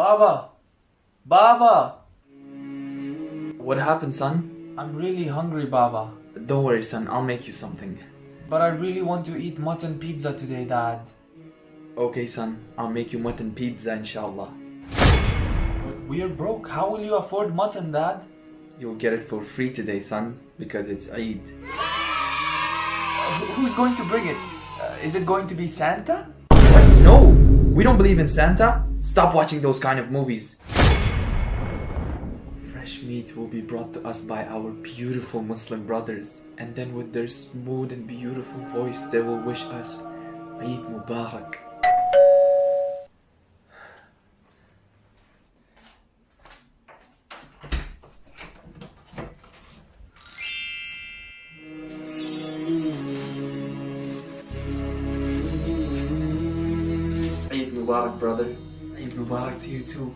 Baba! Baba! What happened, son? I'm really hungry, Baba. Don't worry, son. I'll make you something. But I really want to eat mutton pizza today, Dad. Okay, son. I'll make you mutton pizza, inshallah. But we're broke. How will you afford mutton, Dad? You'll get it for free today, son, because it's Eid. Who's going to bring it? Is it going to be Santa? What? No! We don't believe in Santa. Stop watching those kind of movies. Fresh meat will be brought to us by our beautiful Muslim brothers, and then with their smooth and beautiful voice, they will wish us Eid Mubarak. Eid Mubarak, brother. Eid Mubarak to you too.